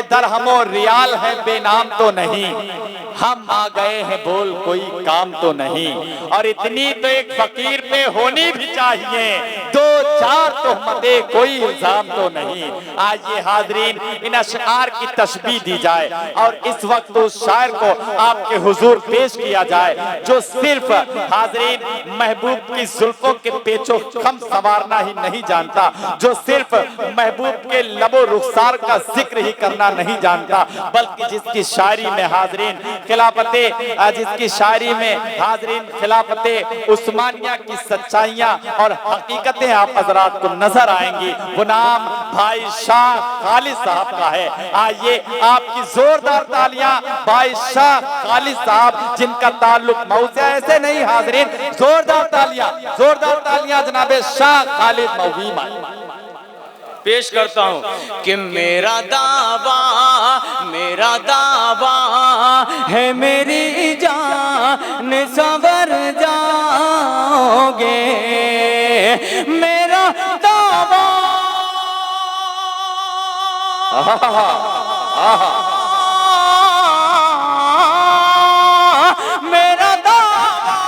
बेदरहमो रियाल है, बेनाम तो नहीं, हम आ गए हैं बोल कोई काम तो नहीं। और इतनी तो एक फकीर पे होनी भी चाहिए, दो चार तोहमतें कोई इल्जाम तो नहीं। आज ये हाजरीन इन अशआर की तशबीह दी जाए और इस वक्त उस शायर को आपके हुजूर पेश किया जाए जो सिर्फ हाजरीन महबूब की जुल्फों के पेचो खम संवारना ही नहीं जानता, जो सिर्फ महबूब के लबो रुखसार का जिक्र ही करना नहीं जानता, बल्कि जिसकी शायरी में हाजरीन खिलाफते, जिसकी शायरी में हाजरीन खिलाफते उस्मानिया की सच्चाइयां और हकीकतें आप हजरात को नजर आएंगी। वो नाम भाई शाह खालिद साहब का है। आइए आपकी जोरदार तालियां भाई शाह खालिद साहब, जिनका ताल्लुक मऊ से, ऐसे नहीं हाजरीन, जोरदार तालियां जनाबे शाह खालिद मऊवी पेश करता हूँ कि मेरा दावा है मेरी जान संवर जाओगे, मेरा दावा मेरा दावा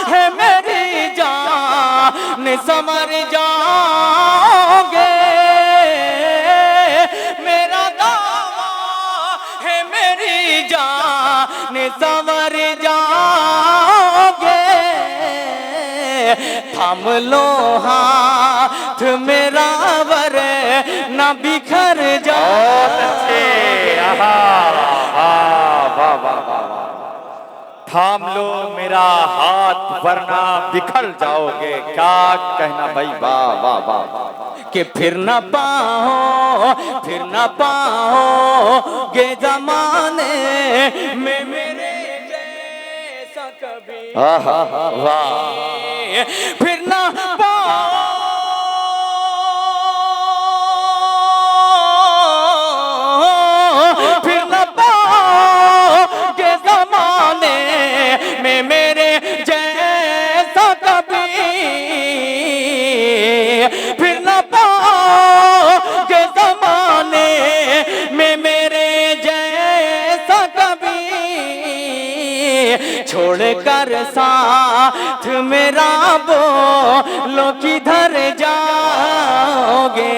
है मेरी जान संवर जाओगे, संवर जाओगे, थाम लो हाथ मेरा वर न बिखर जाओगे। थाम लो मेरा हाथ वरना बिखर जाओगे। क्या कहना भाई, वाह वाह वाह। कि फिर न पाओगे जमाने में मेरे जैसा कभी, वाह। फिर न पाओगे जमाने में मेरे जैसा कभी, फिर न पाओगे जमाने में मेरे जैसा कभी, छोड़कर साथ मेरा बोलो किधर जाओगे,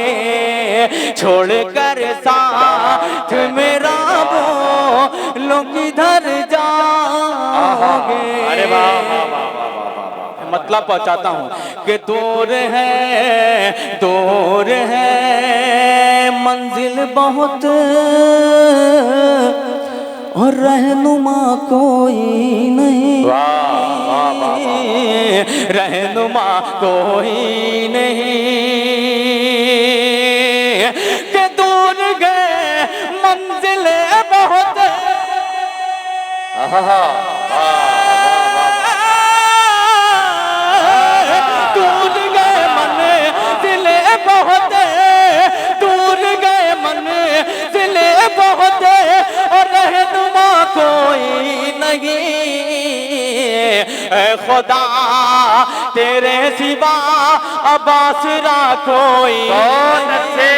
छोड़कर साथ मेरा बोलो किधर जाओगे। अरे वाह, मतलब पहुंचाता हूँ कि दूर है मंजिल बहुत और रहनुमा कोई नहीं, रहनुमा कोई नहीं, कि दूर गए मंजिल बहुत, दूर गए मंजिल बहुत, दूर गए मंजिल बहुत और रहनुमा कोई नहीं, खुदा तेरे सिवा अब आसरा कोई अच्छे।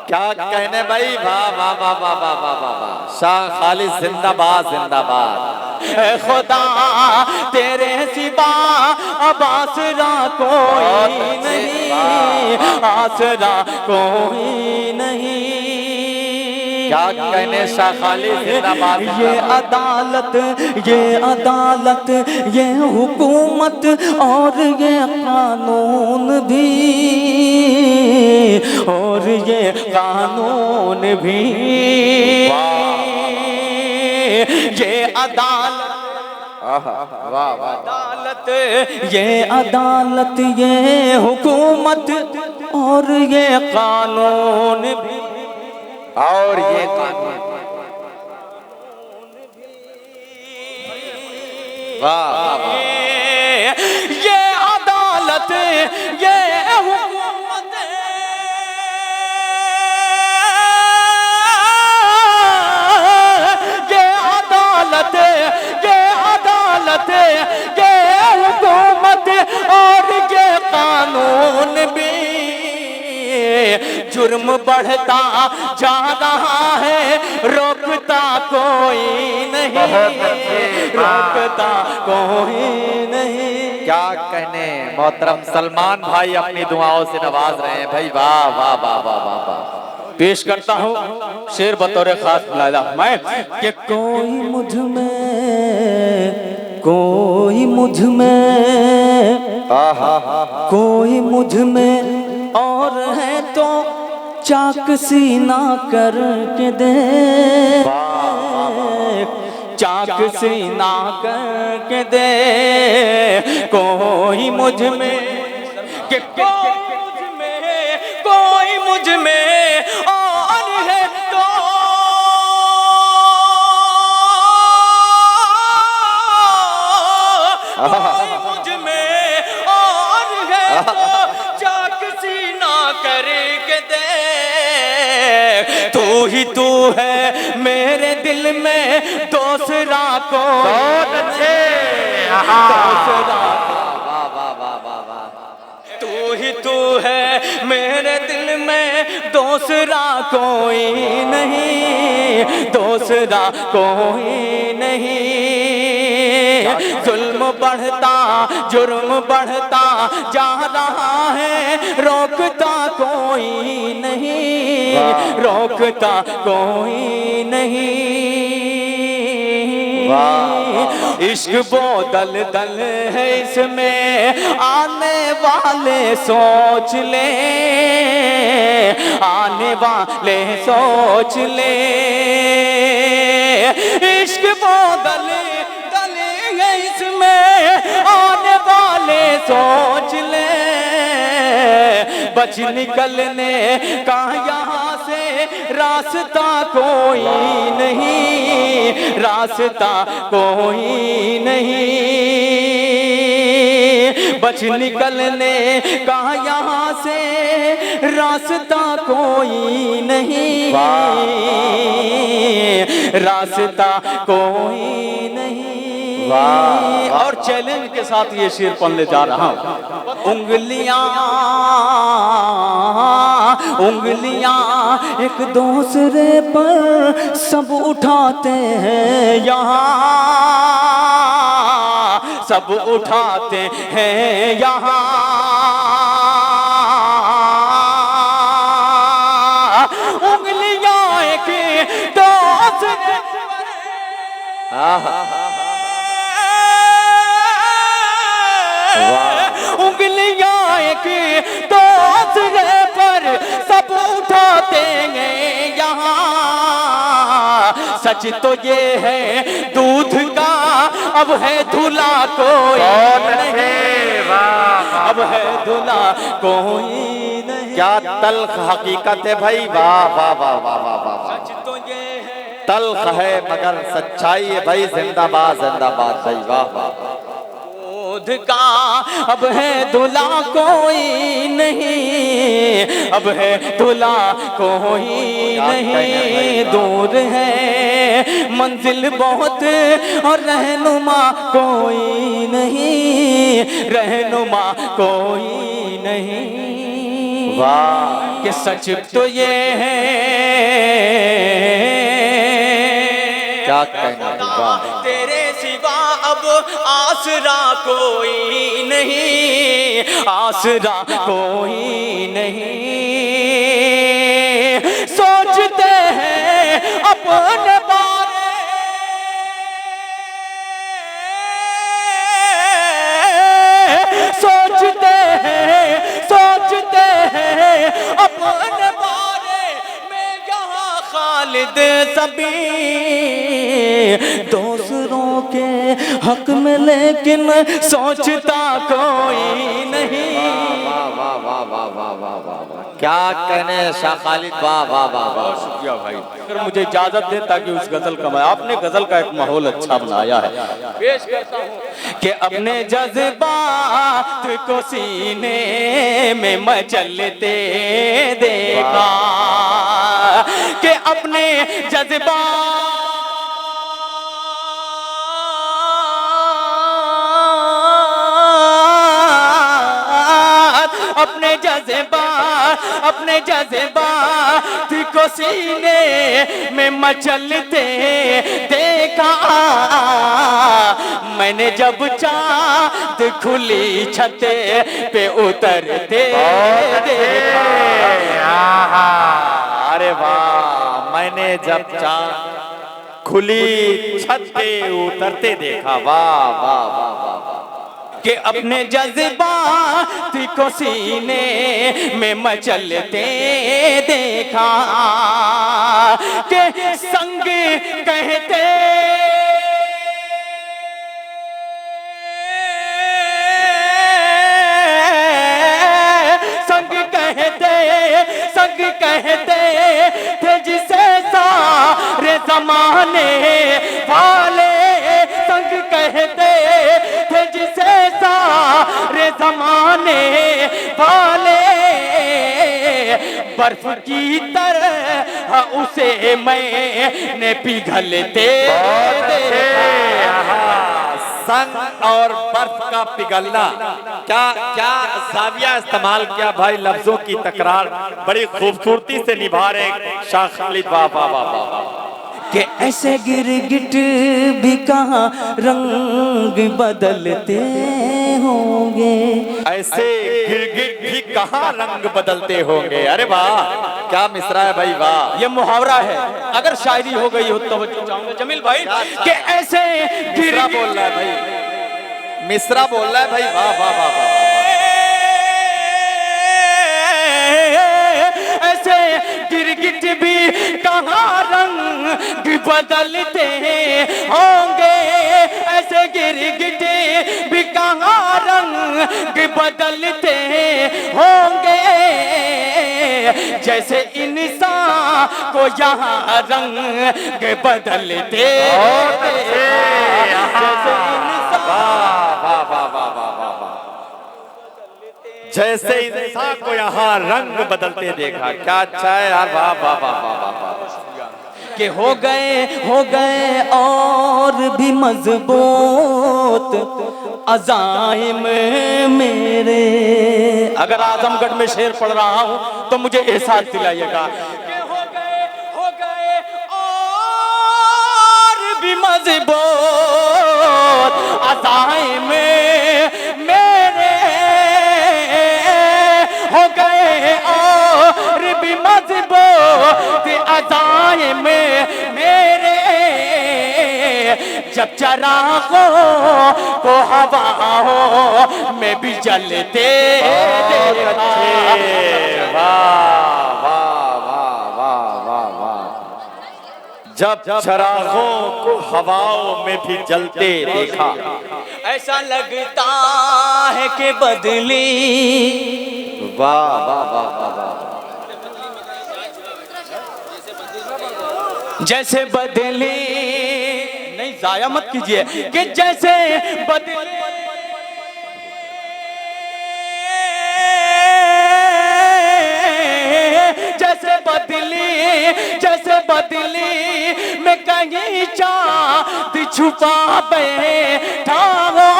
क्या कहने भाई, वाह वाह वाह वाह वाह वाह वाह। शाह खालिद जिंदाबाद जिंदाबाद। खुदा तेरे सिवा अब आसरा कोई नहीं, आसरा कोई नहीं। क्या कहने शाह खालिद जिंदाबाद। ये अदालत ये हुकूमत और ये कानून भी, और ये कानून भी, ये अदालत, ये अदालत ये हुकूमत और ये कानून भी, और ये कानून, वाह वाह वाह। ये अदालत ये हुकूमत, ये अदालत ये हुकूमत और ये कानून जुर्म बढ़ता जा रहा है, रोकता कोई नहीं, रोकता कोई नहीं। क्या कहने, मोहतरम सलमान भाई अपनी दुआओं से नवाज रहे हैं भाई। वाह वाह वाह वाह वाह वाह। पेश करता हूँ शेर बतौर खास लाला मैं कि कोई मुझ में कोई मुझ में और है तो चाक सीना करके दे, चाक सीना करके दे। कोई मुझ में कि कोई मुझ में और है तो कोई मुझ में और है तो चाक सीना करके दे। तू है मेरे दिल में, दूसरा को तू है मेरे दिल में, दूसरा कोई नहीं, दूसरा कोई नहीं। जुल्म बढ़ता जुर्म बढ़ता जा रहा है, रोकता कोई नहीं, रोकता कोई नहीं। इश्क बोदल दल है इसमें, आने वाले सोच ले, आने वाले सोच ले। इश्क बोदल दल है इसमें, आने वाले सोच ले। बच निकलने का यहाँ से रास्ता कोई नहीं, रास्ता कोई नहीं। बच निकलने का यहाँ से रास्ता कोई नहीं, रास्ता कोई नहीं। और चैलेंज के साथ ये शेर पढ़ने जा रहा हूँ। उंगलियां एक दूसरे पर सब उठाते हैं यहाँ, सब उठाते हैं यहाँ। उंगलियां एक दूसरे उंगलियां एक दूसरे पर सब उठाते हैं यहाँ। सच तो ये है दूध का अब है धुला कोई नहीं, अब है धुला कोई नहीं। क्या तल्ख हकीकत है भाई। वाह वाह वाह वाह वाह वाह। सच तो ये है तल्ख है मगर सच्चाई है भाई। जिंदाबाद जिंदाबाद भाई। वाह वाह। दूध का अब है धुला कोई नहीं, अब है धुला कोई नहीं। दूर है मंजिल बहुत और रहनुमा कोई नहीं, रहनुमा कोई नहीं। वाह। कि सच तो ये है, क्या कहना। वाह। तेरे सिवा अब आसरा कोई नहीं, आसरा कोई नहीं। सोचते हैं अपने बारे, सोचते हैं अपने बारे में। यहाँ खालिद सभी दूसरों के हक में, लेकिन सोचता कोई नहीं। वाह वाह वाह वाह वाह वाह वाह। क्या कहने शाह खालिद। वाह वाह वाह वाह। शुक्रिया भाई। अगर मुझे इजाजत दे ताकि उस गजल का, आपने गजल का एक माहौल अच्छा बनाया है, पेश करता हूँ कि अपने जज्बात को सीने में मचलते देखा, कि अपने जज्बात अपने जज्बात को सीने में मचलते देखा। मैंने जब चाँद खुली छत पे उतरते देखा। अरे वाह, मैंने जब चाँद खुली छत पे उतरते देखा। वाह वाह वाह वाह वाह। कि अपने जज्बात को सीने में मचलते देखा। कि संग कहते थे जिसे सारे जमाने वाले, संग कहते थे जिसे सारे जमाने वाले। बर्फ की तरह उसे मैंने पिघलते देखा। संग और बर्फ का पिघलना, क्या क्या जाविया इस्तेमाल किया भाई, लफ्जों की तकरार बड़ी खूबसूरती से निभा रहे शाह खालिद। वाह वाह वाह वाह। कि ऐसे गिरगिट भी कहाँ रंग बदलते होंगे, ऐसे गिरगिट भी कहाँ रंग बदलते होंगे। अरे वाह, क्या मिसरा है भाई, वाह। ये मुहावरा है, अगर शायरी हो गई हो तो चाहूंगा जमील भाई कि ऐसे मिसरा बोल रहा है भाई, मिसरा बोल रहा है भाई। वाह वाह वाह वाह। ऐसे गिरगिट भी कहाँ रंग बदलते होंगे, ऐसे गिरगिट भी कहाँ रंग बदलते होंगे। जैसे इंसान को यहाँ रंग बदलते, जैसे इंसान को यहाँ रंग बदलते देखा। क्या अच्छा है यार, वाह वाह वाह वाह वाह। कि हो गए और भी मजबूत अज़ाइम मेरे। अगर आजमगढ़ में शेर पढ़ रहा हूं तो मुझे एहसास दिलाइएगा। कि हो गए और भी मजबूत अज़ाइम मेरे, हो गए और भी मजबूत अज़ाइम मेरे। जब चरागों को हवाओं में भी जलते देखा। वाह वाह वाह वाह वाह वाह। जब चरागों को हवाओं में भी जलते देखा। ऐसा लगता है कि बदली, वाह वाह वाह वाह वाह। जैसे बदली, नहीं जाया मत कीजिए, कि जैसे बदली, जैसे बदली में कहीं चाँद छुपा बैठा हो।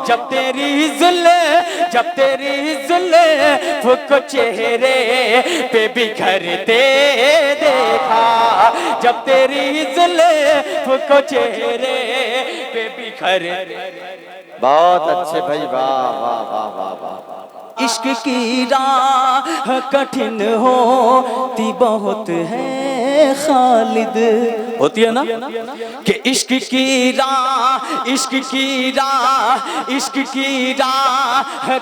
जब तेरी जुल्फ़ को चेहरे पे बिखरते देखा। जब तेरी जुल्फ़ को चेहरे पे बिखरते। बहुत अच्छे भाई, वाह वाह वाह वाह वाह। इश्क की राह कठिन होती बहुत है खालिद, होती है ना। कि इश्क की राह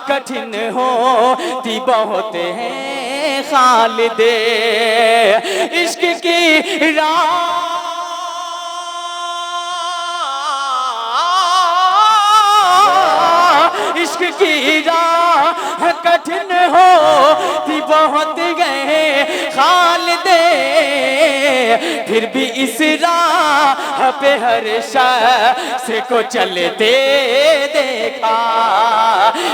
कठिन होती बहुत है खालिद। इश्क की राह इश्क की राह कठिन होती बहुत गए खालिदे। फिर भी इस राह पे हर शख्स को चलते देखा।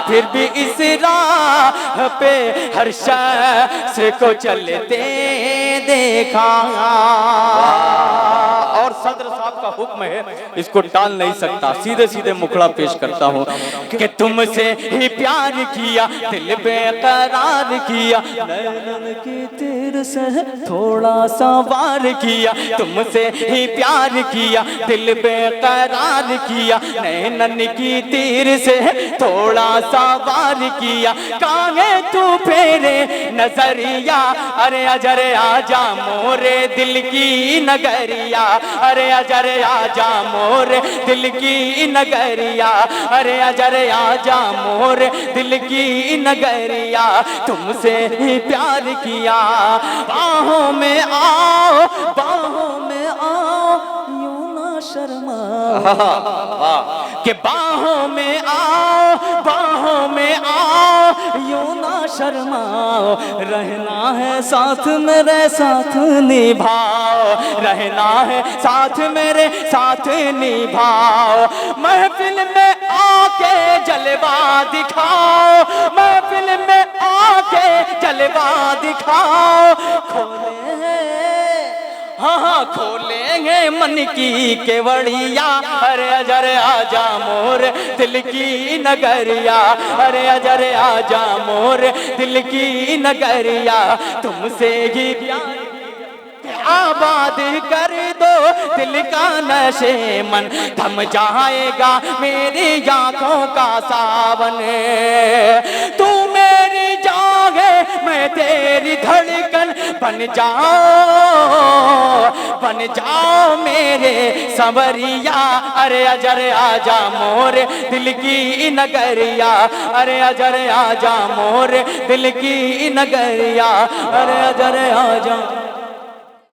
फिर भी इस राह पे हर शख्स को चलते देखा। और सदर साहब का हुक्म है, इसको टाल नहीं सकता। सीधे सीधे मुखड़ा पेश करता हूँ कि तुमसे ही प्यार किया, दिल बेकरार किया, नैनन की तीर से थोड़ा सा वार किया। तुमसे ही प्यार किया, दिल बेकरार किया, नैनन की तीर से थोड़ा सा वार किया। काहे तू फेरे नजरिया, अरे अजरे आजा मोरे दिल की नगरिया, अरे अजरे आजा मोरे दिल की नगरिया, अरे अजरे आजा मोरे दिल की नगरिया। तुमसे ही प्यार किया, बाहों में आओ, बाहों में आओ, यूं ना शर्मा के बाहों में आओ, बाहों में आओ, यूं ना शर्माओ। रहना है साथ मेरे साथ निभाओ, रहना है साथ मेरे साथ निभाओ। महफिल में आके जलवा दिखाओ, महफिल में आके जलवा दिखाओ। खोले हाँ हाँ खोलेंगे मन की केवड़िया, अरे अजरे आजा मोर दिल की नगरिया, अरे अजरे आजा मोर दिल की नगरिया। तुमसे ही प्यार आबाद कर दो दिल का नशे मन, थम जाएगा मेरी आंखों का सावन। तू मेरी जागे मैं तेरी धड़कन, बन जाओ मेरे संवरिया, अरे अजरे आजा मोर दिल की नगरिया, अरे अजरे आजा मोर दिल की नगरिया, अरे अजरे आजा।